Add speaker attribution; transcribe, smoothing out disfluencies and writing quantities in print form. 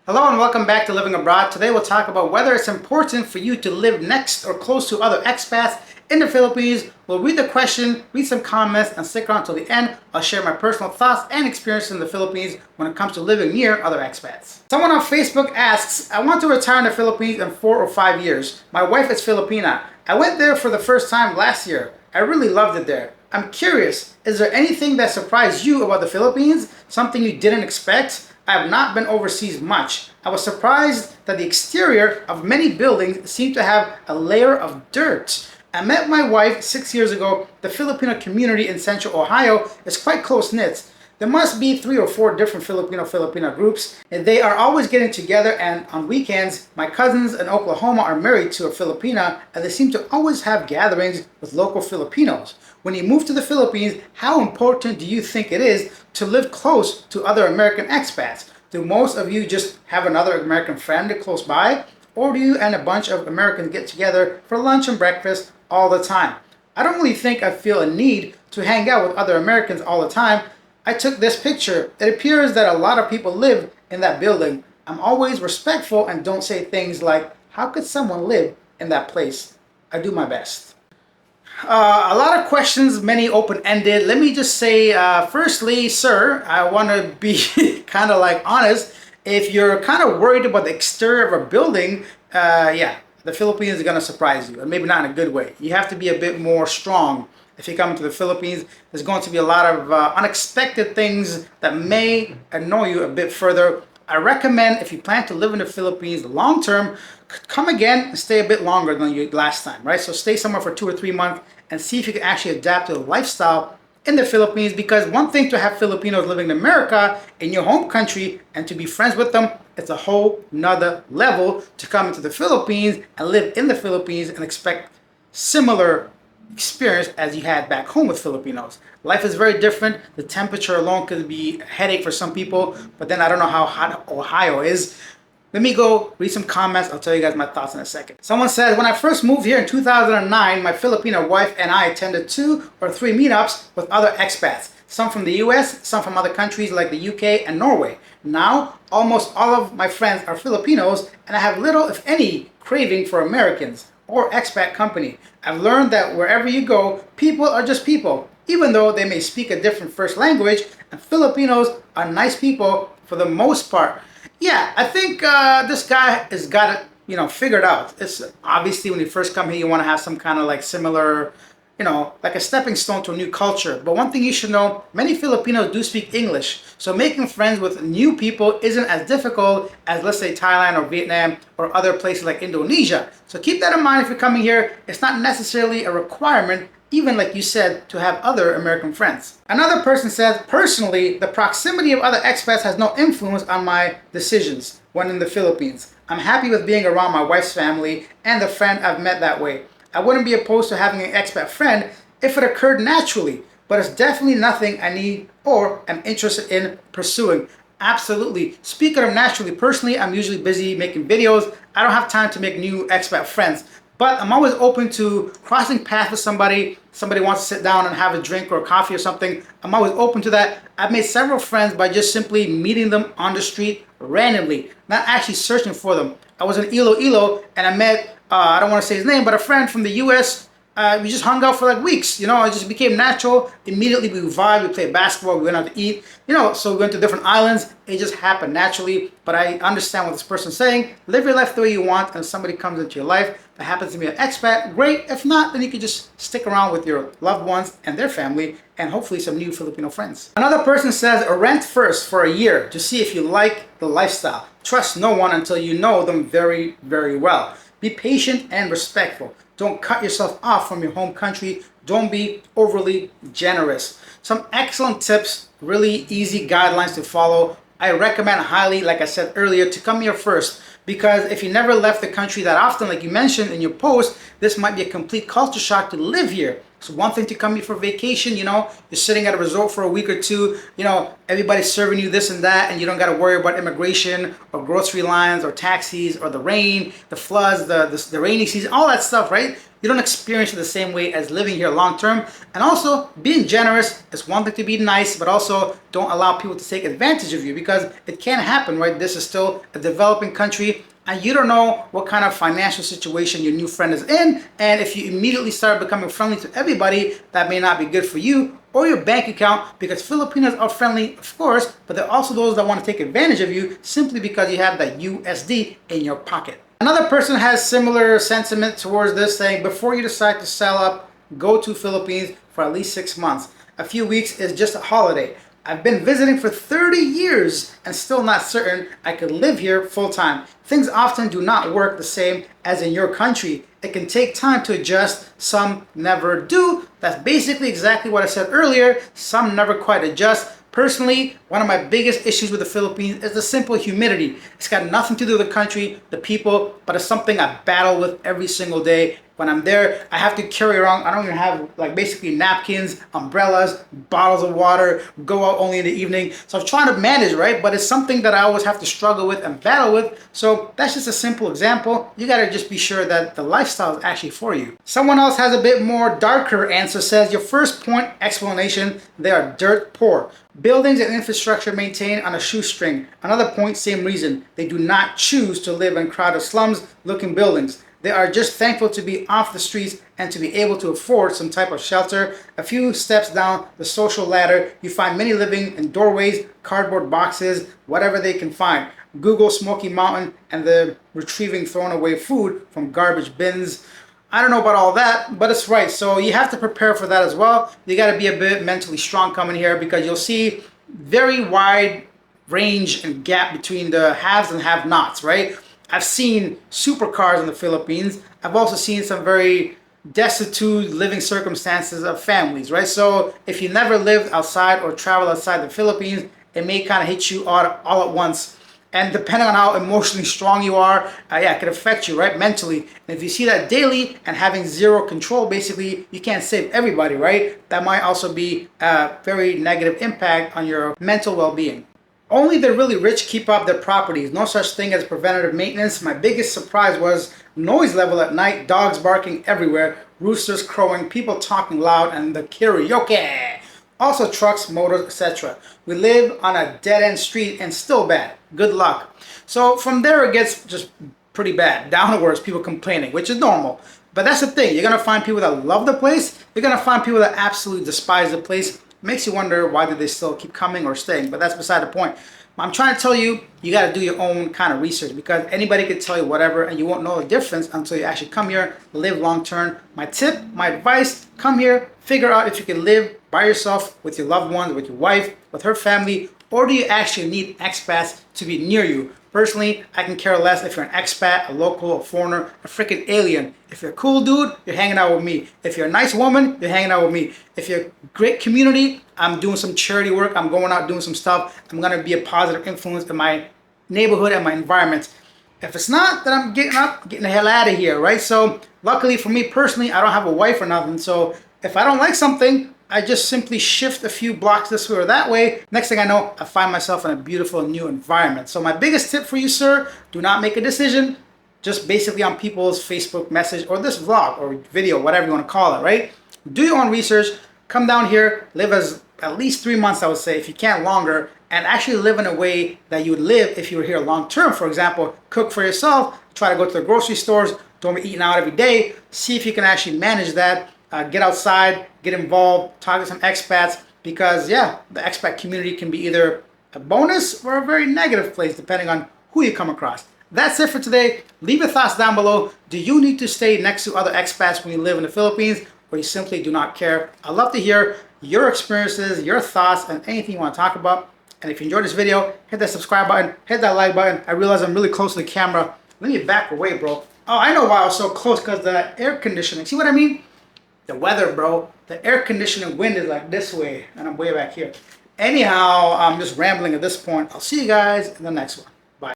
Speaker 1: Hello and welcome back to Living Abroad. Today we'll talk about whether it's important for you to live next or close to other expats in the Philippines. We'll read the question, read some comments, and stick around till the end. I'll share my personal thoughts and experiences in the Philippines when it comes to living near other expats. Someone on Facebook asks, I want to retire in the Philippines in 4 or 5 years. My wife is Filipina. I went there for the first time last year. I really loved it there. I'm curious, is there anything that surprised you about the Philippines? Something you didn't expect? I have not been overseas much. I was surprised that the exterior of many buildings seemed to have a layer of dirt. I met my wife 6 years ago. The Filipino community in Central Ohio is quite close-knit. There must be 3 or 4 different Filipino groups, and they are always getting together, and on weekends, my cousins in Oklahoma are married to a Filipina, and they seem to always have gatherings with local Filipinos. When you move to the Philippines, how important do you think it is to live close to other American expats? Do most of you just have another American friend close by? Or do you and a bunch of Americans get together for lunch and breakfast all the time? I don't really think I feel a need to hang out with other Americans all the time. I took this picture. It appears that a lot of people live in that building. I'm always respectful and don't say things like, how could someone live in that place? I do my best. A lot of questions, many open-ended. Let me just say, firstly, sir, I want to be kind of like honest. If you're kind of worried about the exterior of a building, yeah, the Philippines is going to surprise you, and maybe not in a good way. You have to be a bit more strong. If you come to the Philippines, there's going to be a lot of unexpected things that may annoy you a bit further. I recommend, if you plan to live in the Philippines long term, come again and stay a bit longer than you last time, right? So stay somewhere for 2 or 3 months and see if you can actually adapt to the lifestyle in the Philippines, because one thing to have Filipinos living in America, in your home country, and to be friends with them, it's a whole nother level to come into the Philippines and live in the Philippines and expect similar experience as you had back home with Filipinos. Life is very different. The temperature alone could be a headache for some people, but then I don't know how hot Ohio is. Let me go read some comments. I'll tell you guys my thoughts in a second. Someone says, when I first moved here in 2009, my Filipino wife and I attended 2 or 3 meetups with other expats. Some from the US, some from other countries like the UK and Norway. Now, almost all of my friends are Filipinos, and I have little, if any, craving for Americans or expat company. I've learned that wherever you go, people are just people, even though they may speak a different first language, and Filipinos are nice people for the most part. Yeah, I think this guy has got it, figured out. It's obviously when you first come here, you want to have some kind of like similar, like a stepping stone to a new culture. But one thing you should know, many Filipinos do speak English. So making friends with new people isn't as difficult as, let's say, Thailand or Vietnam or other places like Indonesia. So keep that in mind if you're coming here. It's not necessarily a requirement, even like you said, to have other American friends. Another person says, personally, the proximity of other expats has no influence on my decisions when in the Philippines. I'm happy with being around my wife's family and the friend I've met that way. I wouldn't be opposed to having an expat friend if it occurred naturally, but it's definitely nothing I need or am interested in pursuing. Absolutely. Speaking of naturally, personally, I'm usually busy making videos. I don't have time to make new expat friends. But I'm always open to crossing paths with somebody. Somebody wants to sit down and have a drink or a coffee or something. I'm always open to that. I've made several friends by just simply meeting them on the street randomly, not actually searching for them. I was in Iloilo and I met, I don't want to say his name, but a friend from the US. We just hung out for like weeks, it just became natural. Immediately we vibed, we played basketball, we went out to eat, so we went to different islands. It just happened naturally. But I understand what this person's saying. Live your life the way you want, and if somebody comes into your life that happens to be an expat, great. If not, then you can just stick around with your loved ones and their family and hopefully some new Filipino friends. Another person says, rent first for a year to see if you like the lifestyle. Trust no one until you know them very, very well. Be patient and respectful. Don't cut yourself off from your home country. Don't be overly generous. Some excellent tips, really easy guidelines to follow. I recommend highly, like I said earlier, to come here first, because if you never left the country that often, like you mentioned in your post, this might be a complete culture shock to live here. So one thing to come here for vacation, you're sitting at a resort for a week or two, everybody's serving you this and that, and you don't got to worry about immigration or grocery lines or taxis or the rain, the floods, the rainy season, all that stuff, right? you don't experience it the same way as living here long term. And also, being generous is one thing to be nice, but also don't allow people to take advantage of you, because it can happen, right? This is still a developing country, and you don't know what kind of financial situation your new friend is in. And if you immediately start becoming friendly to everybody, that may not be good for you or your bank account, because Filipinos are friendly, of course, but there are also those that want to take advantage of you simply because you have that USD in your pocket. Another person has similar sentiment towards this, saying before you decide to sell up, go to Philippines for at least 6 months. A few weeks is just a holiday. I've been visiting for 30 years and still not certain I could live here full time. Things often do not work the same as in your country. It can take time to adjust. Some never do. That's basically exactly what I said earlier. Some never quite adjust. Personally, one of my biggest issues with the Philippines is the simple humidity. It's got nothing to do with the country, the people, but it's something I battle with every single day. When I'm there, I have to carry around, I don't even have like basically napkins, umbrellas, bottles of water, go out only in the evening. So I'm trying to manage, right? But it's something that I always have to struggle with and battle with. So that's just a simple example. You gotta just be sure that the lifestyle is actually for you. Someone else has a bit more darker answer, says your first point explanation, they are dirt poor. Buildings and infrastructure maintained on a shoestring. Another point, same reason. They do not choose to live in crowded slums looking buildings. They are just thankful to be off the streets and to be able to afford some type of shelter. A few steps down the social ladder, you find many living in doorways, cardboard boxes, whatever they can find. Google Smoky Mountain and the retrieving thrown away food from garbage bins. I don't know about all that, but it's right. So you have to prepare for that as well. You got to be a bit mentally strong coming here, because you'll see very wide range and gap between the haves and have-nots, right? I've seen supercars in the Philippines. I've also seen some very destitute living circumstances of families, right? So if you never lived outside or traveled outside the Philippines, it may kind of hit you all at once. And depending on how emotionally strong you are, yeah, it can affect you, right, mentally. And if you see that daily and having zero control, basically, you can't save everybody, right? That might also be a very negative impact on your mental well-being. Only the really rich keep up their properties. No such thing as preventative maintenance. My biggest surprise was noise level at night, dogs barking everywhere, roosters crowing, people talking loud, and the karaoke. Also trucks, motors, etc. We live on a dead-end street and still bad. Good luck. So from there it gets just pretty bad. Downwards, people complaining, which is normal. But that's the thing. You're going to find people that love the place. You're going to find people that absolutely despise the place. Makes you wonder, why do they still keep coming or staying? But that's beside the point. I'm trying to tell you, you got to do your own kind of research, because anybody can tell you whatever and you won't know the difference until you actually come here, live long term. My tip, my advice, come here, figure out if you can live by yourself, with your loved ones, with your wife, with her family, or do you actually need expats to be near you? Personally, I can care less if you're an expat, a local, a foreigner, a freaking alien. If you're a cool dude, you're hanging out with me. If you're a nice woman, you're hanging out with me. If you're a great community, I'm doing some charity work, I'm going out doing some stuff, I'm gonna be a positive influence in my neighborhood and my environment. If it's not, then I'm getting up, getting the hell out of here, right? So luckily for me personally, I don't have a wife or nothing. So if I don't like something, I just simply shift a few blocks this way or that way. Next thing I know, I find myself in a beautiful new environment. So my biggest tip for you, sir, do not make a decision just basically on people's Facebook message or this vlog or video, whatever you want to call it, right? Do your own research, come down here, live as at least 3 months, I would say, if you can longer, and actually live in a way that you would live if you were here long term. For example, cook for yourself, try to go to the grocery stores, don't be eating out every day, see if you can actually manage that. Get outside, get involved, talk to some expats, because yeah, the expat community can be either a bonus or a very negative place depending on who you come across. That's it for today. Leave your thoughts down below. Do you need to stay next to other expats when you live in the Philippines, or you simply do not care? I'd love to hear your experiences, your thoughts, and anything you want to talk about. And if you enjoyed this video, hit that subscribe button, hit that like button. I realize I'm really close to the camera. Let me back away, bro. Oh, I know why I was so close, because the air conditioning. See what I mean? The weather, bro. The air conditioning wind is like this way, and I'm way back here. Anyhow, I'm just rambling at this point. I'll see you guys in the next one.